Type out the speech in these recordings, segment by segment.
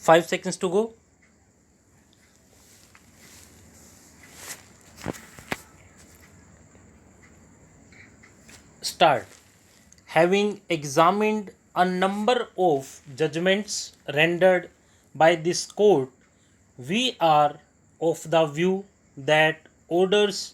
5 seconds to go. Start. Having examined a number of judgments rendered by this court, we are of the view that orders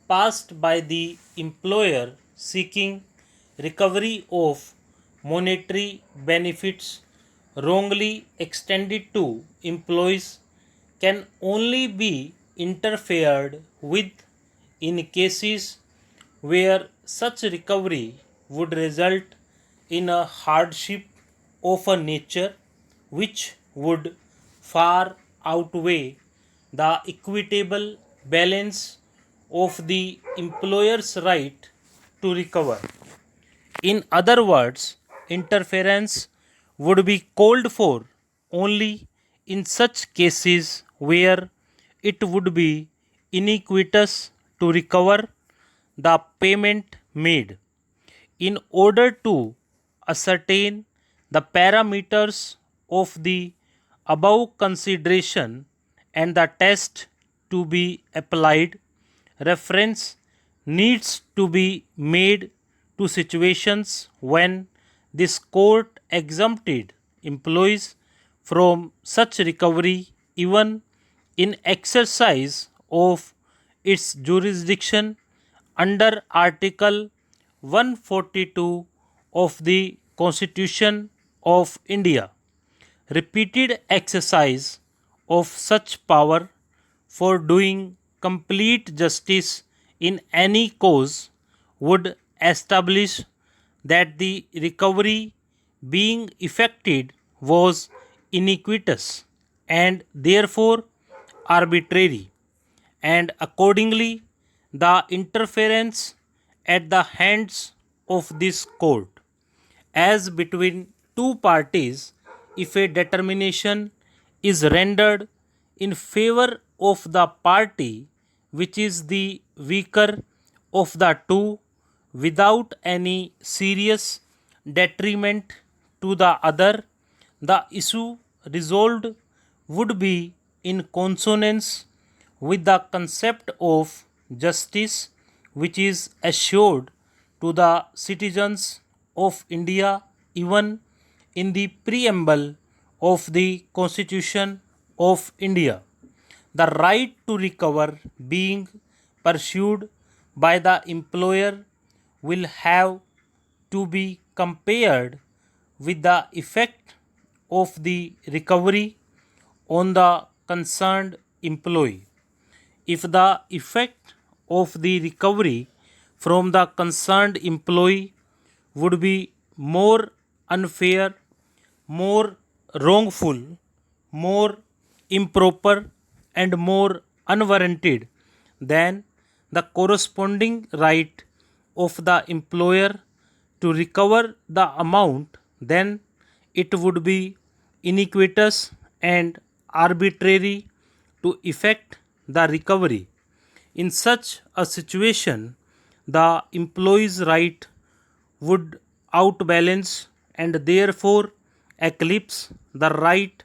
passed by the employer seeking recovery of monetary benefits wrongly extended to employees can only be interfered with in cases where such recovery would result in a hardship of a nature which would far outweigh the equitable balance of the employer's right to recover. In other words, interference would be called for only in such cases where it would be iniquitous to recover the payment made. In order to ascertain the parameters of the above consideration and the test to be applied, reference needs to be made to situations when this court exempted employees from such recovery even in exercise of its jurisdiction under Article 142 of the Constitution of India. Repeated exercise of such power for doing complete justice in any cause would establish that the recovery being effected was iniquitous and therefore arbitrary, and accordingly the interference at the hands of this court as between two parties, if a determination is rendered in favor of the party which is the weaker of the two without any serious detriment to the other, the issue resolved would be in consonance with the concept of justice which is assured to the citizens of India even in the preamble of the Constitution of India. The right to recover being pursued by the employer will have to be compared with the effect of the recovery on the concerned employee. If the effect of the recovery from the concerned employee would be more unfair, more wrongful, more improper, and more unwarranted than the corresponding right of the employer to recover the amount, then it would be iniquitous and arbitrary to effect the recovery. In such a situation, the employee's right would outbalance and therefore eclipse the right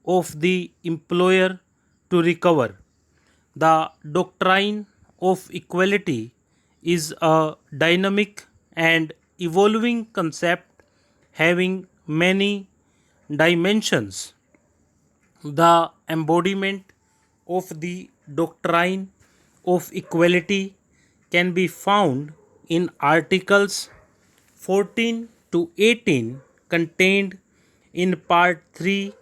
of the employer to recover. The doctrine of equality is a dynamic and evolving concept having many dimensions. The embodiment of the doctrine of equality can be found in Articles 14 to 18 contained in Part 3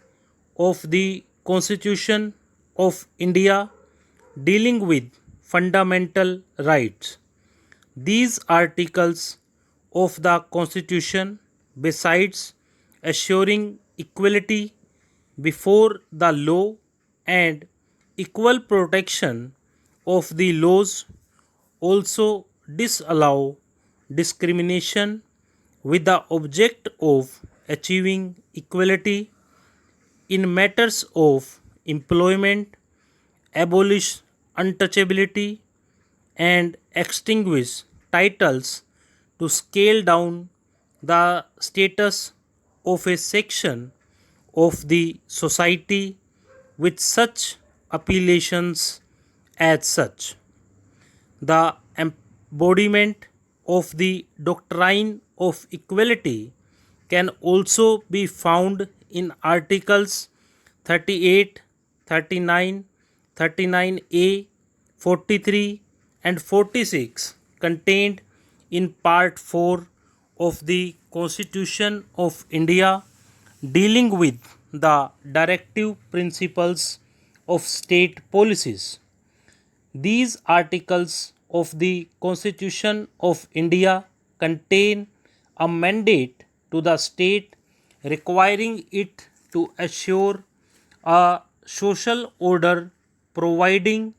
of the Constitution of India dealing with fundamental rights. These articles of the Constitution, besides assuring equality before the law and equal protection of the laws, also disallow discrimination with the object of achieving equality in matters of employment, abolish untouchability, and extinguish titles to scale down the status of a section of the society with such appellations as such. The embodiment of the doctrine of equality can also be found in Articles 38, 39, 39A, 43, and 46 contained in Part 4 of the Constitution of India, dealing with the directive principles of state policies. These articles of the Constitution of India contain a mandate to the state requiring it to assure a social order, providing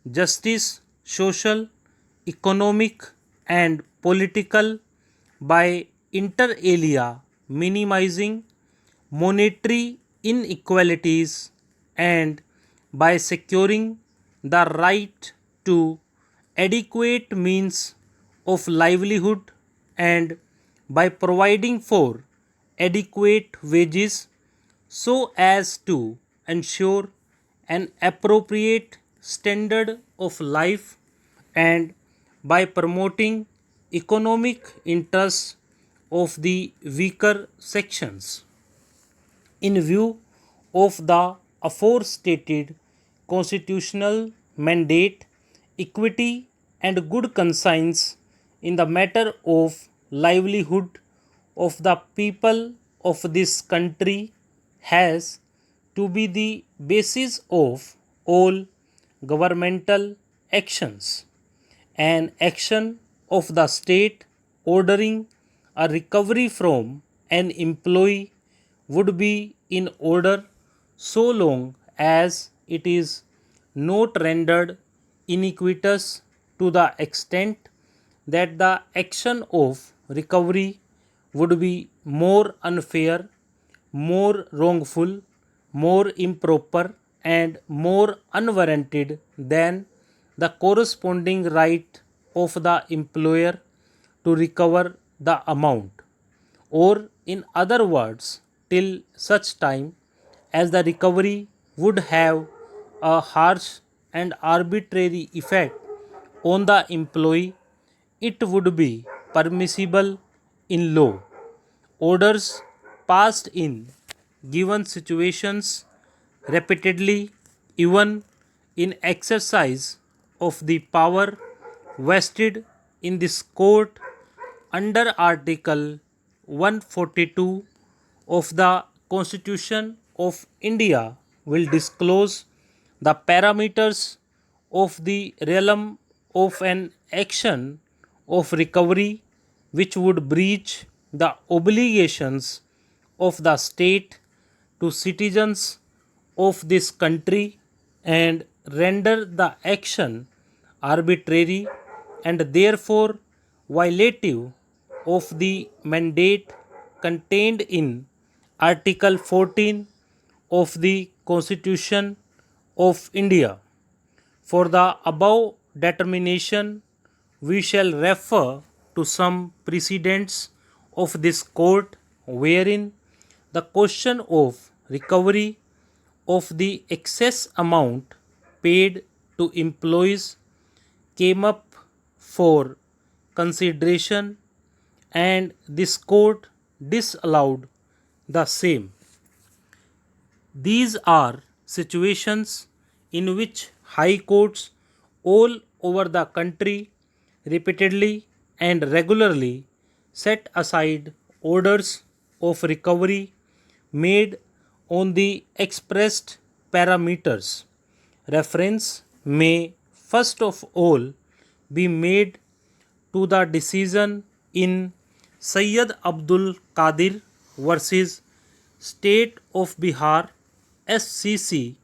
justice, social, economic, and political by inter alia, minimizing monetary inequalities, and by securing the right to adequate means of livelihood, and by providing for adequate wages so as to ensure an appropriate standard of life, and by promoting economic interests of the weaker sections. In view of the aforestated constitutional mandate, equity and good conscience in the matter of livelihood of the people of this country has to be the basis of all governmental actions. An action of the state ordering a recovery from an employee would be in order so long as it is not rendered iniquitous to the extent that the action of recovery would be more unfair, more wrongful, more improper, and more unwarranted than the corresponding right of the employer to recover the amount, or in other words, till such time as the recovery would have a harsh and arbitrary effect on the employee, it would be permissible in law. Orders passed in given situations repeatedly, even in exercise of the power vested in this court under Article 142 of the Constitution of India, will disclose the parameters of the realm of an action of recovery which would breach the obligations of the state to citizens of this country and render the action arbitrary and therefore violative of the mandate contained in Article 14 of the Constitution of India. For the above determination, we shall refer to some precedents of this court wherein the question of recovery of the excess amount paid to employees came up for consideration, and this court disallowed the same. These are situations in which high courts all over the country repeatedly and regularly set aside orders of recovery made on the expressed parameters. Reference may first of all be made to the decision in Sayyid Abdul Qadir versus State of Bihar SCC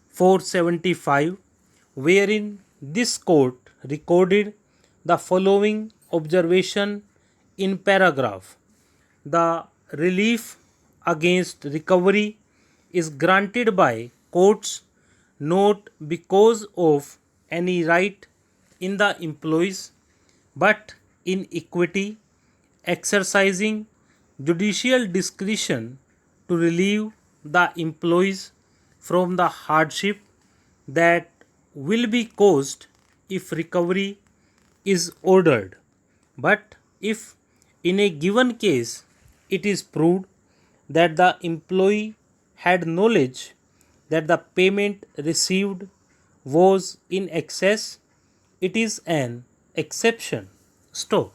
475, wherein this court recorded the following observation in paragraph: the relief against recovery is granted by courts not because of any right in the employees but in equity, exercising judicial discretion to relieve the employees from the hardship that will be caused if recovery is ordered. But if in a given case it is proved that the employee had knowledge that the payment received was in excess, it is an exception. Stop.